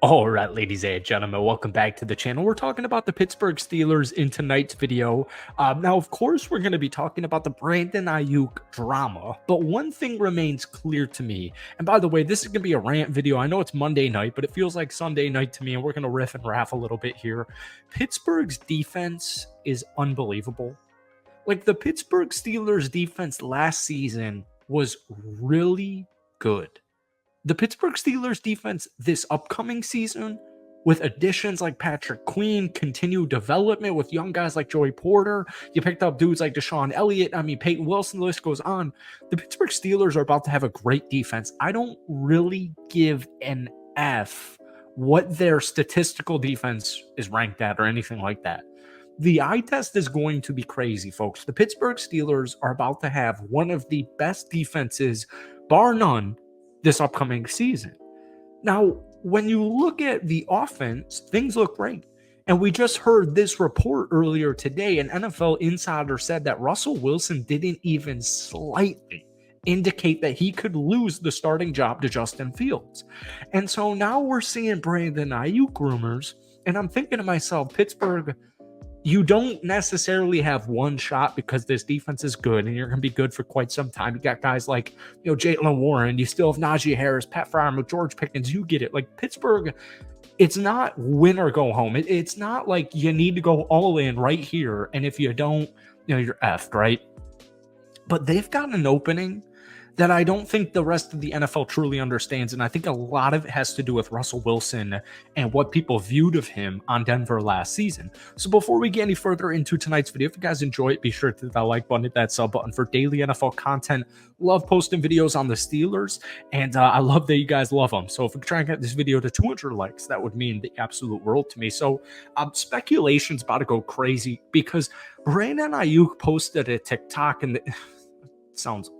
All right, ladies and gentlemen, welcome back to the channel. We're talking about the Pittsburgh Steelers in tonight's video. Now, of course, we're going to be talking about the Brandon Aiyuk drama, but one thing remains clear to me. And by the way, this is going to be a rant video. I know it's Monday night, but it feels like Sunday night to me, and we're going to riff and raff a little bit here. Pittsburgh's defense is unbelievable. Like, the Pittsburgh Steelers defense last season was really good. The Pittsburgh Steelers defense this upcoming season, with additions like Patrick Queen, continued development with young guys like Joey Porter, you picked up dudes like Deshaun Elliott, Peyton Wilson, the list goes on. The Pittsburgh Steelers are about to have a great defense. I don't really give an F what their statistical defense is ranked at or anything like that. The eye test is going to be crazy, folks. The Pittsburgh Steelers are about to have one of the best defenses, bar none, this upcoming season. Now, when you look at the offense, things look great. And we just heard this report earlier today. An NFL insider said that Russell Wilson didn't even slightly indicate that he could lose the starting job to Justin Fields. And so now we're seeing Brandon Aiyuk rumors. And I'm thinking to myself, Pittsburgh, you don't necessarily have one shot because this defense is good and you're going to be good for quite some time. You got guys like, Jaylen Warren. You still have Najee Harris, Pat Freiermuth, George Pickens. You get it. Like, Pittsburgh, it's not win or go home. It's not like you need to go all in right here. And if you don't, you're effed, right? But they've got an opening that I don't think the rest of the NFL truly understands. And I think a lot of it has to do with Russell Wilson and what people viewed of him on Denver last season. So before we get any further into tonight's video, if you guys enjoy it, be sure to hit that like button, hit that sub button for daily NFL content. Love posting videos on the Steelers, and I love that you guys love them. So if we try and get this video to 200 likes, that would mean the absolute world to me. So speculation's about to go crazy because Brandon Aiyuk posted a TikTok, and it sounds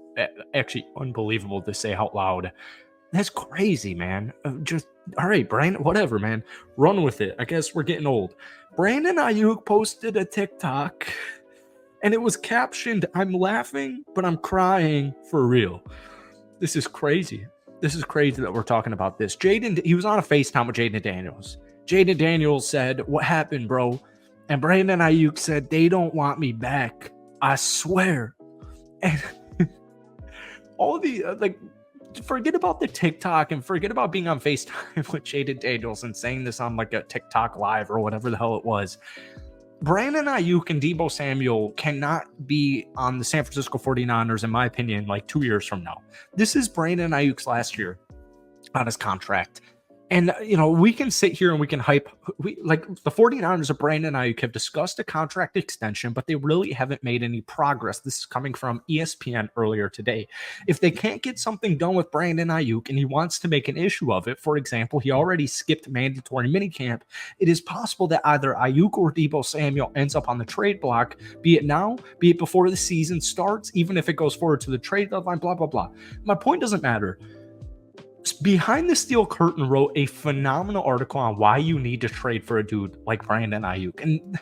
actually unbelievable to say out loud. That's crazy, man. Just all right, Brandon, whatever, man. Run with it. I guess we're getting old. Brandon Aiyuk posted a TikTok, and it was captioned, "I'm laughing, but I'm crying for real." This is crazy. This is crazy that we're talking about this. He was on a FaceTime with Jaden Daniels. Jaden Daniels said, "What happened, bro?" And Brandon Aiyuk said, "They don't want me back. I swear." And all the forget about the TikTok and forget about being on FaceTime with Jaden Daniels and saying this on like a TikTok live or whatever the hell it was. Brandon Aiyuk and Deebo Samuel cannot be on the San Francisco 49ers, in my opinion, like 2 years from now. This is Brandon Aiyuk's last year on his contract. And, we can sit here and we can hype. The 49ers of Brandon Aiyuk have discussed a contract extension, but they really haven't made any progress. This is coming from ESPN earlier today. If they can't get something done with Brandon Aiyuk and he wants to make an issue of it, for example, he already skipped mandatory minicamp, it is possible that either Aiyuk or Deebo Samuel ends up on the trade block, be it now, be it before the season starts, even if it goes forward to the trade deadline, blah, blah, blah. My point doesn't matter. Behind the Steel Curtain wrote a phenomenal article on why you need to trade for a dude like Brandon Aiyuk. And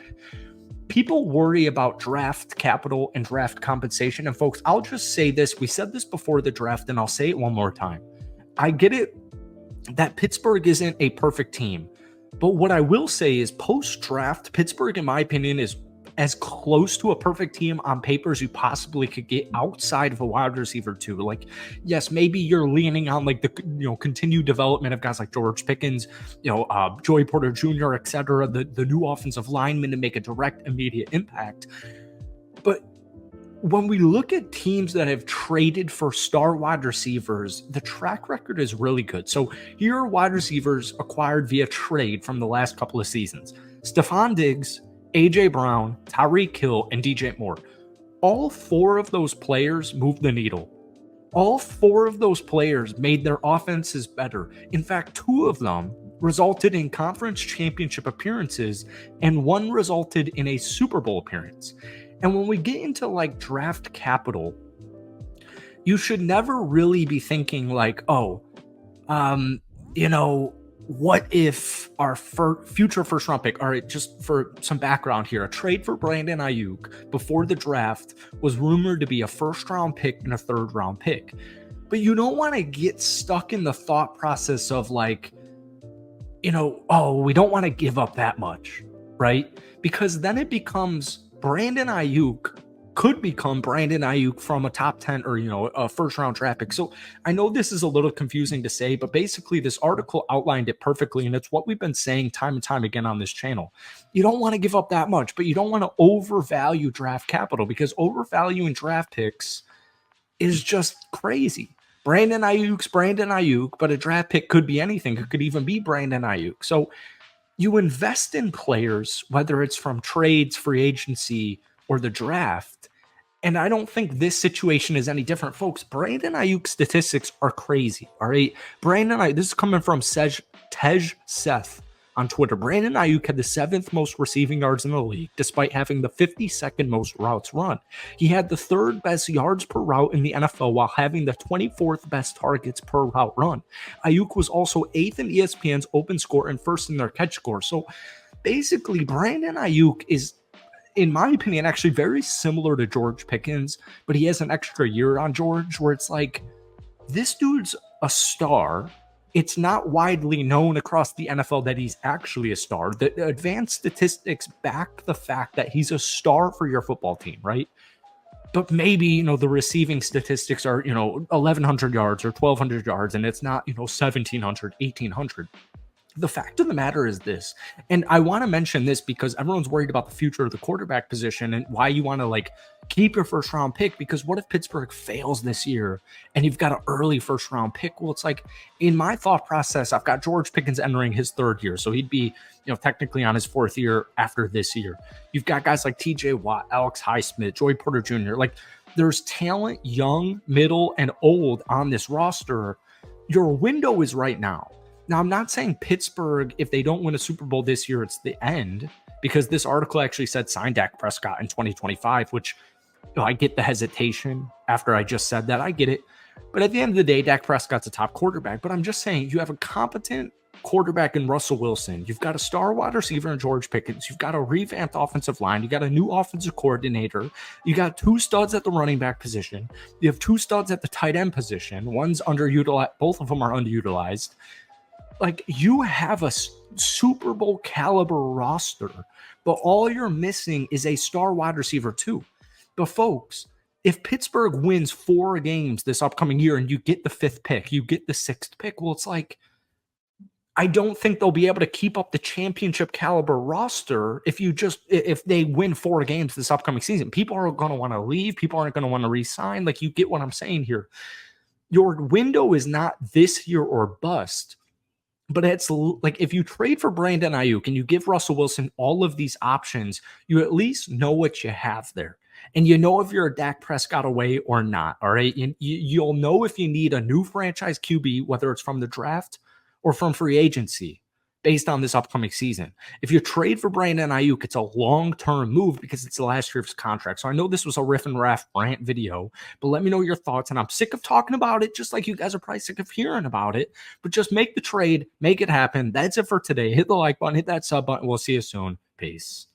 people worry about draft capital and draft compensation. And folks, I'll just say this. We said this before the draft, and I'll say it one more time. I get it that Pittsburgh isn't a perfect team. But what I will say is post-draft, Pittsburgh, in my opinion, is as close to a perfect team on paper as you possibly could get outside of a wide receiver too. Like, yes, maybe you're leaning on like the continued development of guys like George Pickens, Joey Porter Jr., etc., the new offensive linemen to make a direct, immediate impact. But when we look at teams that have traded for star wide receivers, the track record is really good. So here are wide receivers acquired via trade from the last couple of seasons: Stephon Diggs, A.J. Brown, Tyreek Hill, and DJ Moore. All four of those players moved the needle. All four of those players made their offenses better. In fact, two of them resulted in conference championship appearances, and one resulted in a Super Bowl appearance. And when we get into like draft capital, you should never really be thinking like, what if our future first round pick, all right, just for some background here, a trade for Brandon Aiyuk before the draft was rumored to be a first round pick and a third round pick. But you don't want to get stuck in the thought process of like, oh, we don't want to give up that much, right? Because then it becomes Brandon Aiyuk could become Brandon Aiyuk from a top 10 or, a first round draft pick. So I know this is a little confusing to say, but basically this article outlined it perfectly. And it's what we've been saying time and time again on this channel. You don't want to give up that much, but you don't want to overvalue draft capital, because overvaluing draft picks is just crazy. Brandon Aiyuk's Brandon Aiyuk, but a draft pick could be anything. It could even be Brandon Aiyuk. So you invest in players, whether it's from trades, free agency, or the draft. And I don't think this situation is any different, folks. Brandon Aiyuk statistics are crazy. All right. This is coming from Tej Seth on Twitter. Brandon Aiyuk had the 7th most receiving yards in the league, despite having the 52nd most routes run. He had the 3rd best yards per route in the NFL while having the 24th best targets per route run. Aiyuk was also 8th in ESPN's open score and 1st in their catch score. So basically, Brandon Aiyuk is, in my opinion, actually very similar to George Pickens, but he has an extra year on George, where it's like, this dude's a star. It's not widely known across the NFL that he's actually a star. The advanced statistics back the fact that he's a star for your football team, right? But maybe, the receiving statistics are, 1,100 yards or 1,200 yards, and it's not, 1,700, 1,800. The fact of the matter is this, and I want to mention this because everyone's worried about the future of the quarterback position and why you want to keep your first round pick, because what if Pittsburgh fails this year and you've got an early first round pick? Well, it's like, in my thought process, I've got George Pickens entering his 3rd year. So he'd be, technically on his 4th year after this year. You've got guys like TJ Watt, Alex Highsmith, Joey Porter Jr. There's talent, young, middle, and old on this roster. Your window is right now. Now, I'm not saying Pittsburgh, if they don't win a Super Bowl this year, it's the end, because this article actually said sign Dak Prescott in 2025, which I get the hesitation after I just said that. I get it. But at the end of the day, Dak Prescott's a top quarterback. But I'm just saying, you have a competent quarterback in Russell Wilson. You've got a star wide receiver in George Pickens. You've got a revamped offensive line. You got a new offensive coordinator. You got 2 studs at the running back position. You have 2 studs at the tight end position. One's underutilized. Both of them are underutilized. You have a Super Bowl caliber roster, but all you're missing is a star wide receiver too. But folks, if Pittsburgh wins 4 games this upcoming year and you get the 5th pick, you get the 6th pick, well, it's like, I don't think they'll be able to keep up the championship caliber roster if they win 4 games this upcoming season. People are going to want to leave. People aren't going to want to re-sign. You get what I'm saying here. Your window is not this year or bust. But it's if you trade for Brandon Aiyuk and you give Russell Wilson all of these options, you at least know what you have there. And you know if you're a Dak Prescott away or not, all right? You'll know if you need a new franchise QB, whether it's from the draft or from free agency, based on this upcoming season. If you trade for Brandon Aiyuk, it's a long-term move because it's the last year of his contract. So I know this was a riff and raff rant video, but let me know your thoughts. And I'm sick of talking about it, just like you guys are probably sick of hearing about it. But just make the trade, make it happen. That's it for today. Hit the like button, hit that sub button. We'll see you soon. Peace.